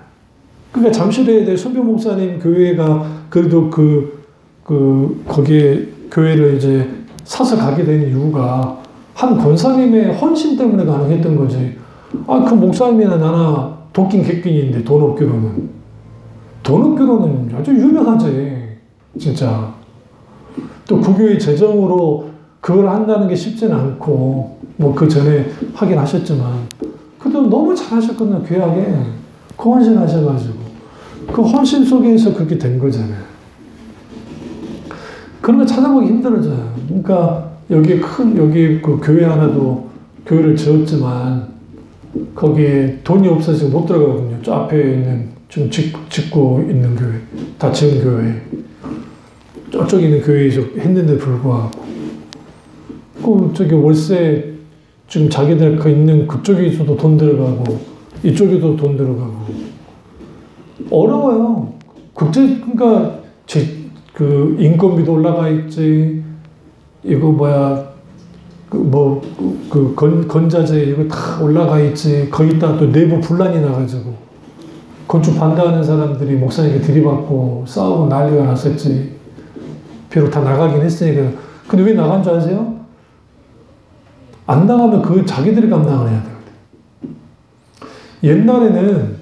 그러니까 잠실에 손병 목사님 교회가 그래도 거기에 교회를 이제 사서 가게 된 이유가 한 권사님의 헌신 때문에 가능했던 거지. 그 목사님이나 나나 도끼 객끼인데 돈 없기로는 아주 유명하지. 진짜. 또 그 교회 재정으로 그걸 한다는 게 쉽지는 않고, 뭐 그 전에 하긴 하셨지만, 그래도 너무 잘하셨거든요. 귀하게. 그 헌신하셔가지고. 그 헌신 속에서 그렇게 된 거잖아요. 그런 거 찾아보기 힘들어져요. 그러니까 여기 그 교회 하나도 교회를 지었지만, 거기에 돈이 없어서 못 들어가거든요. 저 앞에 있는, 지금 짓고 있는 교회, 다 지은 교회. 저쪽에 있는 교회에 했는데 불구하고. 그, 저기 월세, 지금 자기들 그 있는 그쪽에서도 돈 들어가고, 이쪽에도 돈 들어가고. 어려워요. 그러니까, 그, 인건비도 올라가 있지, 이거 건자재 이거 다 올라가 있지. 거기다 또 내부 분란이 나가지고 건축 반대하는 사람들이 목사님께 들이받고 싸우고 난리가 났었지. 비록 다 나가긴 했으니까. 근데 왜 나간 줄 아세요? 안 나가면 그 자기들이 감당을 해야 되거든. 옛날에는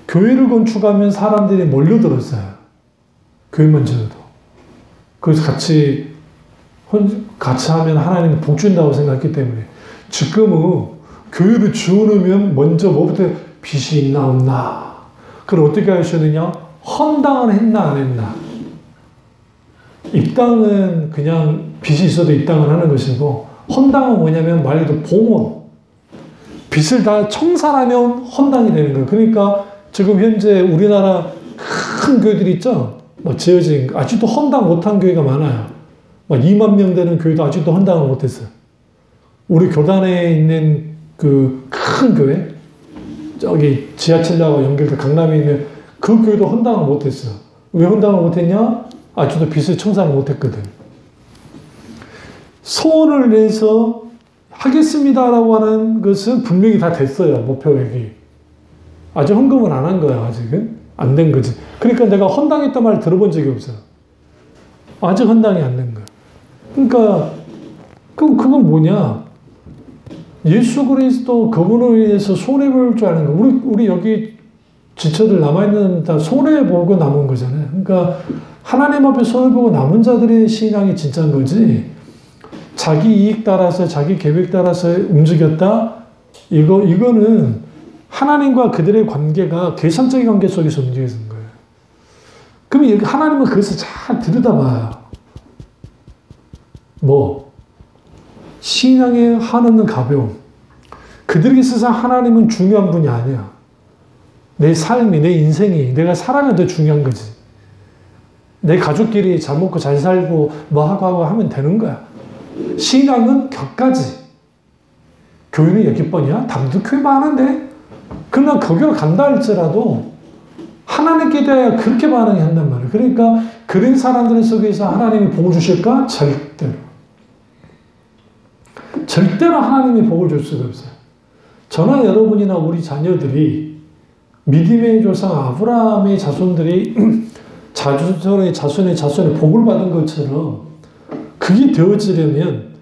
교회를 건축하면 사람들이 몰려들었어요. 교회만 지어도. 그래서 같이 하면 하나님이 복 준다고 생각했기 때문에. 지금은 교회를 지어놓으면 먼저 뭐부터 빚이 있나 없나. 그걸 어떻게 하시느냐? 헌당을 했나 안 했나. 입당은 그냥 빚이 있어도 입당을 하는 것이고, 헌당은 뭐냐면 말 그대로 봉헌. 빚을 다 청산하면 헌당이 되는 거예요. 그러니까 지금 현재 우리나라 큰 교회들이 있죠? 지어진, 아직도 헌당 못한 교회가 많아요. 2만 명 되는 교회도 아직도 헌당을 못했어요. 우리 교단에 있는 그 큰 교회, 저기 지하철역하고 연결된 강남에 있는 그 교회도 헌당을 못했어요. 왜 헌당을 못했냐? 아직도 빚을 청산을 못했거든. 소원을 내서 하겠습니다라고 하는 것은 분명히 다 됐어요. 목표액이. 아직 헌금을 안 한 거야. 아직은 안 된 거지. 그러니까 내가 헌당했단 말 들어본 적이 없어요. 아직 헌당이 안 된 거야. 그러니까 그건 뭐냐? 예수 그리스도 그분을 위해서 손해볼 줄 아는 거. 우리 여기 지체들 남아있는 다 손해보고 남은 거잖아요. 그러니까 하나님 앞에 손해보고 남은 자들의 신앙이 진짜인 거지. 자기 이익 따라서 자기 계획 따라서 움직였다? 이거는 하나님과 그들의 관계가 계산적인 관계 속에서 움직이는 거예요. 그러면 하나님은 그것을 잘 들여다봐요. 신앙의 한없는 가벼움. 그들에게 있어서 하나님은 중요한 분이 아니야. 내 삶이, 내 인생이, 내가 살아가는 더 중요한 거지. 내 가족끼리 잘 먹고 잘 살고 하고 하면 되는 거야. 신앙은 격가지. 교회는 여기 번이야? 담도 교회 많은데? 그러나 거기로 간다 할지라도 하나님께 대하여 그렇게 반응한단 말이에요. 그러니까 그런 사람들 속에서 하나님이 복을 주실까? 절대로. 절대로 하나님이 복을 줄 수가 없어요. 저나 여러분이나 우리 자녀들이 믿음의 조상 아브라함의 자손들이 자손의 복을 받은 것처럼 그게 되어지려면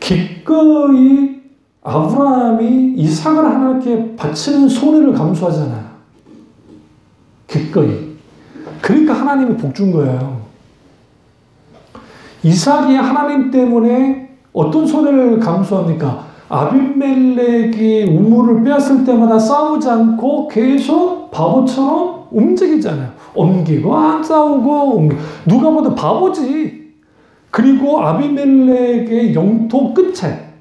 기꺼이 아브라함이 이삭을 하나님께 바치는 손해를 감수하잖아요. 기꺼이. 그러니까 하나님이 복 준 거예요. 이삭이 하나님 때문에 어떤 손해를 감수합니까? 아비멜렉이 우물을 빼앗을 때마다 싸우지 않고 계속 바보처럼 움직이잖아요. 옮기고 안 싸우고 옮기고. 누가 봐도 바보지. 그리고 아비멜렉의 영토 끝에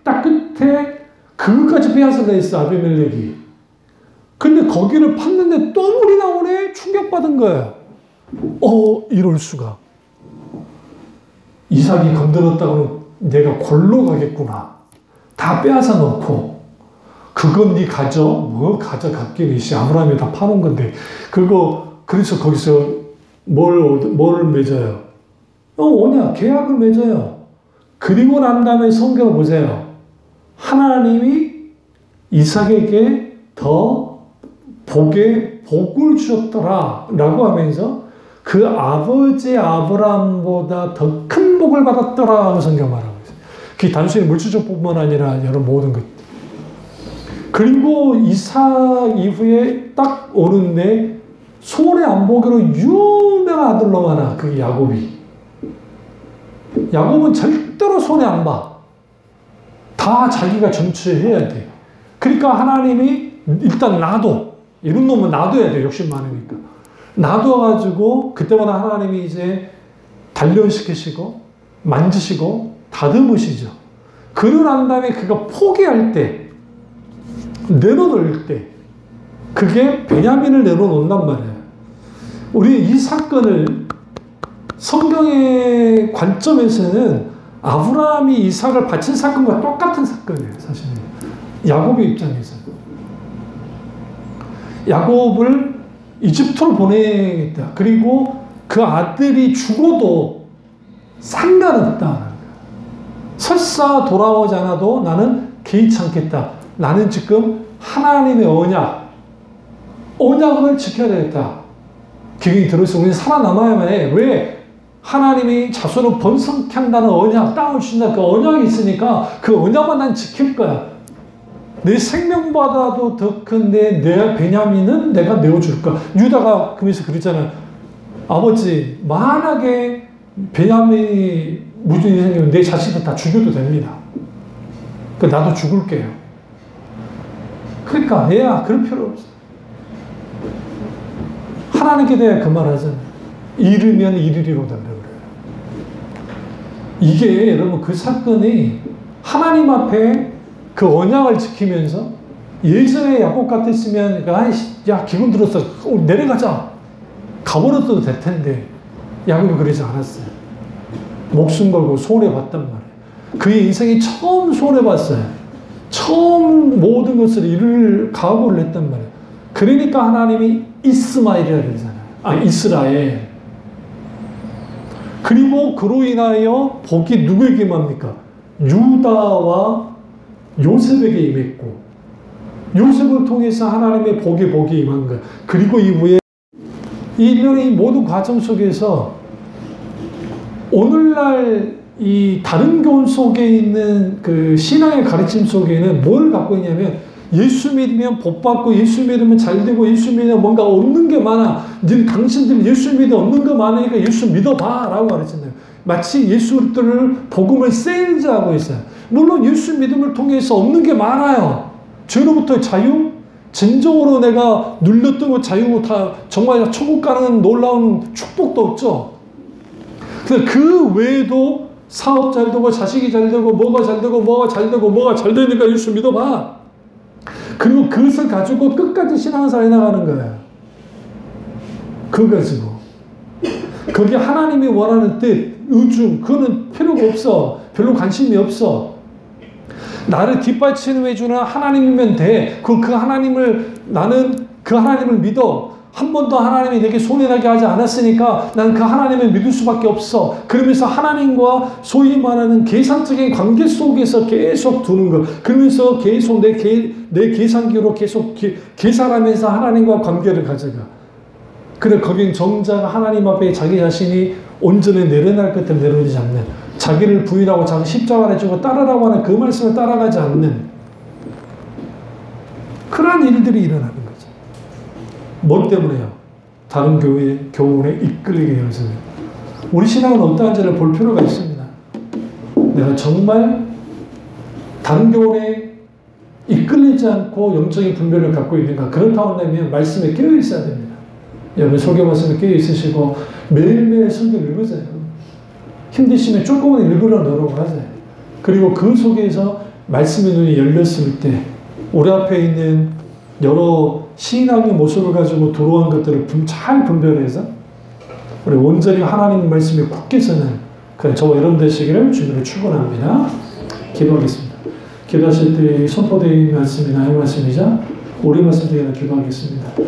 딱 끝에 그것까지 빼앗으려 했어 아비멜렉이. 근데 거기를 팠는데 또 물이 나오네. 충격받은 거예요. 이럴 수가. 이삭이 건드렸다고는 내가 골로 가겠구나. 다 빼앗아 놓고 그건 네 가져. 가져갔기는 아브라함이 다 파놓은 건데 그래서 거기서 뭘 맺어요? 계약을 맺어요. 그리고 난 다음에 성경을 보세요. 하나님이 이삭에게 더 복을 주셨더라 라고 하면서 그 아버지 아브라함보다 더 큰 복을 받았더라 성경 말하고 있어요. 그게 단순히 물질적 뿐만 아니라 여러 모든 것. 그리고 이삭 이후에 딱 오는데 손해 안 보기로 유명한 아들로 하나, 그게 야곱이. 야곱은 절대로 손해 안 봐. 다 자기가 점치해야 돼. 그러니까 하나님이 일단 놔둬. 이런 놈은 놔둬야 돼. 욕심 많으니까. 놔둬가지고 그때마다 하나님이 이제 단련시키시고 만지시고 다듬으시죠. 그러고 난 다음에 그가 포기할 때 내려놓을 때 그게 베냐민을 내려놓는단 말이에요. 우리 이 사건을 성경의 관점에서는 아브라함이 이삭을 바친 사건과 똑같은 사건이에요. 사실은 야곱의 입장에서 야곱을 이집트로 보내겠다. 그리고 그 아들이 죽어도 상관없다. 설사 돌아오지 않아도 나는 개의치 않겠다. 나는 지금 하나님의 언약을 지켜야 되겠다. 기경이 들어서 우리는 살아남아야만 해. 왜? 하나님이 자손을 번성케 한다는 언약, 땅을 주신다. 그 언약이 있으니까 그 언약만 난 지킬 거야. 내 생명보다도 더 큰 내 베냐민은 내가 내어줄 거야. 유다가 그러면서 그랬잖아요. 아버지, 만약에 베냐민이 무죄인이 생기면 내 자식들 다 죽여도 됩니다. 나도 죽을게요. 그러니까 얘야, 그럴 필요 없어. 하나님께 대해 그 말 하잖아요. 이르면 이르리로다. 그래요. 이게 여러분 그 사건이 하나님 앞에 그 언약을 지키면서 예전에 야곱 같았으면 야 기분 들었어. 내려가자. 가버려도 될 텐데 야곱이 그러지 않았어요. 목숨 걸고 손해봤단 말이에요. 그의 인생이 처음 손해봤어요. 처음 모든 것을 이룰 각오를 했단 말이에요. 그러니까 하나님이 이스마엘이라 그러잖아요. 이스라엘. 그리고 그로 인하여 복이 누구에게 임합니까? 유다와 요셉에게 임했고 요셉을 통해서 하나님의 복이 임한 거예요. 그리고 이후에 이 일련의 모든 과정 속에서 오늘날 이 다른 교훈 속에 있는 그 신앙의 가르침 속에는 뭘 갖고 있냐면 예수 믿으면 복 받고 예수 믿으면 잘 되고 예수 믿으면 뭔가 얻는 게 많아. 당신들 예수 믿으면 얻는 거 많으니까 예수 믿어봐 라고 가르쳤나요. 마치 예수를 복음을 세일즈하고 있어요. 물론 예수 믿음을 통해서 얻는 게 많아요. 죄로부터 자유, 진정으로 내가 눌렸던 거 자유, 다 정말 천국 가는 놀라운 축복도 없죠. 그 외에도 사업 잘 되고 자식이 잘 되고 뭐가 잘 되고 뭐가 잘 되고 뭐가 잘 되니까 예수 믿어봐. 그리고 그것을 가지고 끝까지 신앙생활 해나가는 거예요. 그거 가지고. 거기에 하나님이 원하는 뜻, 의중, 그거는 필요가 없어. 별로 관심이 없어. 나를 뒷받침해 주는 하나님이면 돼. 그 하나님을, 나는 그 하나님을 믿어. 한 번도 하나님이 내게 손해나게 하지 않았으니까 난 그 하나님을 믿을 수밖에 없어. 그러면서 하나님과 소위 말하는 계산적인 관계 속에서 계속 두는 거. 그러면서 계속 내 계산기로 계속 계산하면서 하나님과 관계를 가져가. 그래, 거긴 정작 하나님 앞에 자기 자신이 온전히 내려날 것들 내려오지 않는, 자기를 부인하고 자기 십자가를 주고 따르라고 하는 그 말씀을 따라가지 않는 그러한 일들이 일어나는 거죠. 뭐 때문에요? 다른 교훈에 이끌리게 되어서. 우리 신앙은 어떠한지를 볼 필요가 있습니다. 내가 정말 다른 교훈에 이끌리지 않고 영적인 분별을 갖고 있는가? 그렇다고 한다면 말씀에 깨어 있어야 됩니다. 여러분 설교 말씀에 깨어 있으시고 매일매일 설교를 읽으세요. 힘드시면 조금은 읽으려 노력을 하세요. 그리고 그 속에서 말씀의 눈이 열렸을 때 우리 앞에 있는 여러 신앙의 모습을 가지고 들어온 것들을 잘 분별해서 우리 온전히 하나님 말씀에 굳게 서는 그런 저와 여러분 되시기를 주님으로 축원합니다. 기도하겠습니다. 기도하실 때 선포되어 있는 말씀이나 이 말씀이자 우리 말씀 되기를 기도하겠습니다.